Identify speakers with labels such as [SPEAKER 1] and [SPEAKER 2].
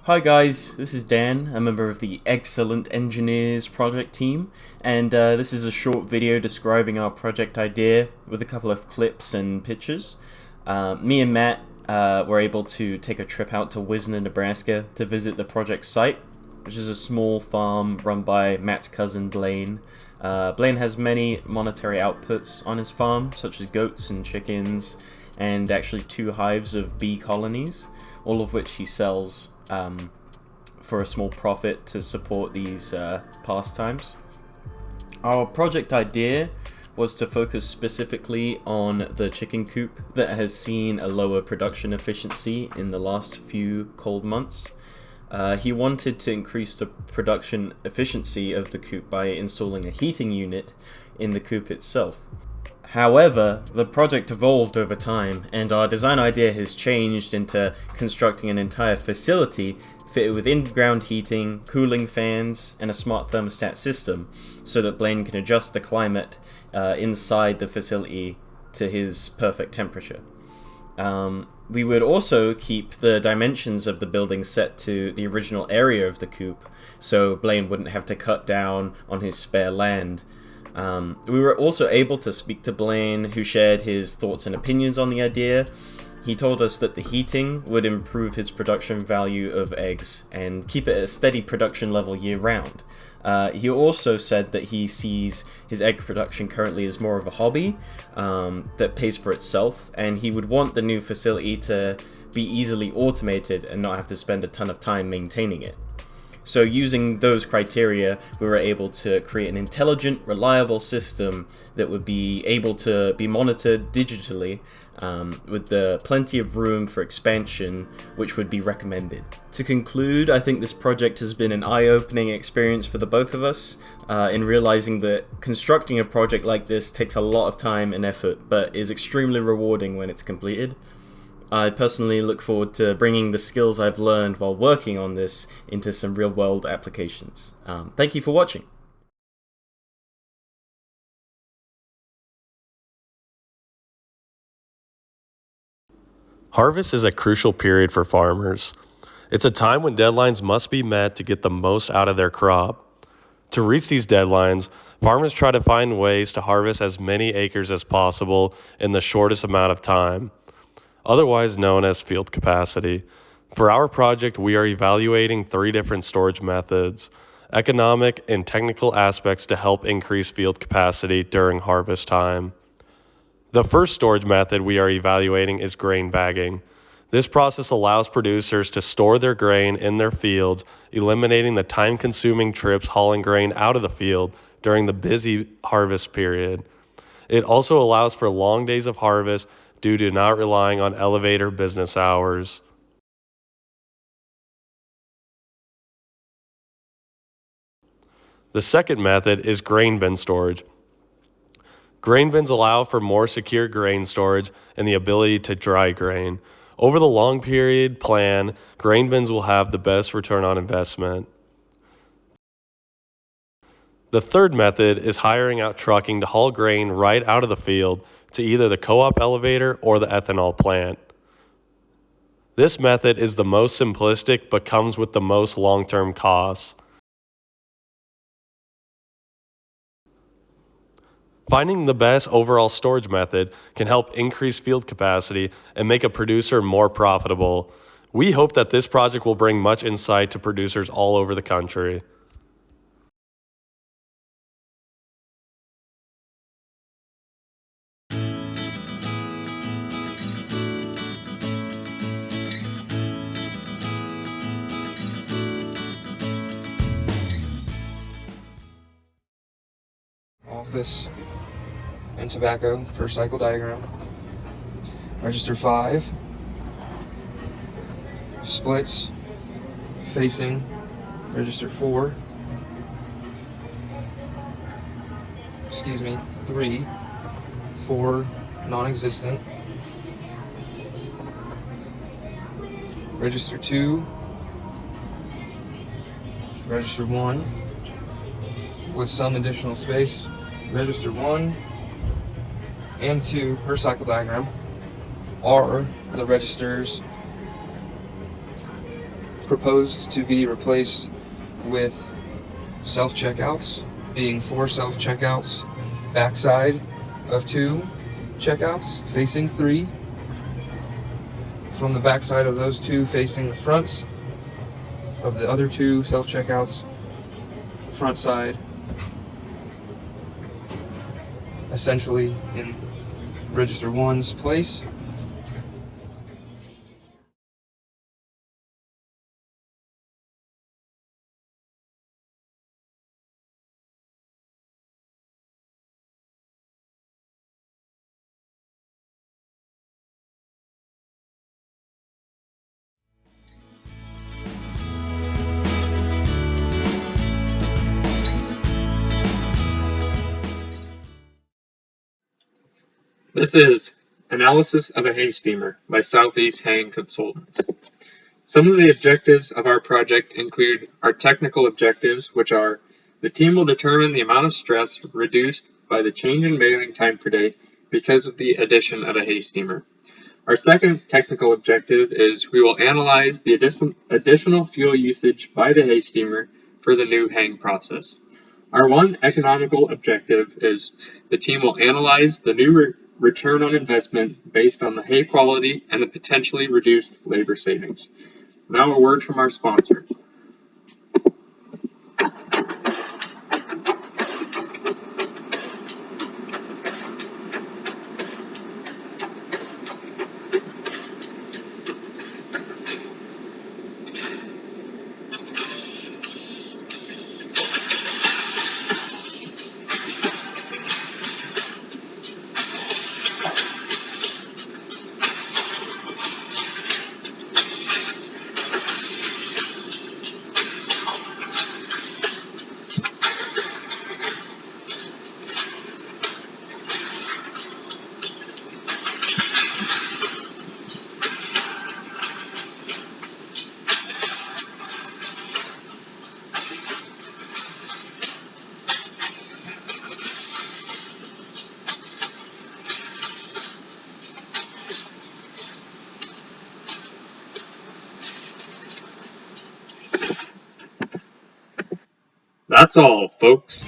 [SPEAKER 1] Hi guys, this is Dan, a member of the Excellent Engineers project team, and this is a short video describing our project idea with a couple of clips and pictures. Me and Matt were able to take a trip out to Wisner, Nebraska to visit the project site, which is a small farm run by Matt's cousin Blaine. Blaine has many monetary outputs on his farm, such as goats and chickens, and actually 2 hives of bee colonies, all of which he sells for a small profit to support these pastimes. Our project idea was to focus specifically on the chicken coop that has seen a lower production efficiency in the last few cold months. He wanted to increase the production efficiency of the coop by installing a heating unit in the coop itself. However, the project evolved over time, and our design idea has changed into constructing an entire facility fitted with in-ground heating, cooling fans, and a smart thermostat system, so that Blaine can adjust the climate inside the facility to his perfect temperature. We would also keep the dimensions of the building set to the original area of the coop, so Blaine wouldn't have to cut down on his spare land. We were also able to speak to Blaine, who shared his thoughts and opinions on the idea. He told us that the heating would improve his production value of eggs and keep it at a steady production level year-round. He also said that he sees his egg production currently as more of a hobby that pays for itself, and he would want the new facility to be easily automated and not have to spend a ton of time maintaining it. So using those criteria, we were able to create an intelligent, reliable system that would be able to be monitored digitally with plenty of room for expansion, which would be recommended. To conclude, I think this project has been an eye-opening experience for the both of us in realizing that constructing a project like this takes a lot of time and effort, but is extremely rewarding when it's completed. I personally look forward to bringing the skills I've learned while working on this into some real-world applications. Thank you for watching.
[SPEAKER 2] Harvest is a crucial period for farmers. It's a time when deadlines must be met to get the most out of their crop. To reach these deadlines, farmers try to find ways to harvest as many acres as possible in the shortest amount of time, otherwise known as field capacity. For our project, we are evaluating 3 different storage methods, economic and technical aspects to help increase field capacity during harvest time. The first storage method we are evaluating is grain bagging. This process allows producers to store their grain in their fields, eliminating the time-consuming trips hauling grain out of the field during the busy harvest period. It also allows for long days of harvest due to not relying on elevator business hours. The second method is grain bin storage. Grain bins allow for more secure grain storage and the ability to dry grain. Over the long period plan, grain bins will have the best return on investment. The third method is hiring out trucking to haul grain right out of the field to either the co-op elevator or the ethanol plant. This method is the most simplistic but comes with the most long-term costs. Finding the best overall storage method can help increase field capacity and make a producer more profitable. We hope that this project will bring much insight to producers all over the country.
[SPEAKER 3] Office and tobacco per cycle diagram. Register 5. Splits facing register 4. 3. 4 non-existent. Register 2. Register 1 with some additional space. Register 1 and 2 per cycle diagram are the registers proposed to be replaced with self-checkouts, being 4 self-checkouts backside of 2 checkouts facing 3, from the backside of those 2 facing the fronts of the other 2 self-checkouts front side, essentially in register 1's place.
[SPEAKER 4] This is Analysis of a Hay Steamer by Southeast Haying Consultants. Some of the objectives of our project include our technical objectives, which are: the team will determine the amount of stress reduced by the change in baling time per day because of the addition of a hay steamer. Our second technical objective is we will analyze the additional fuel usage by the hay steamer for the new haying process. Our one economical objective is the team will analyze the new return on investment based on the hay quality and the potentially reduced labor savings. Now a word from our sponsor. That's all, folks.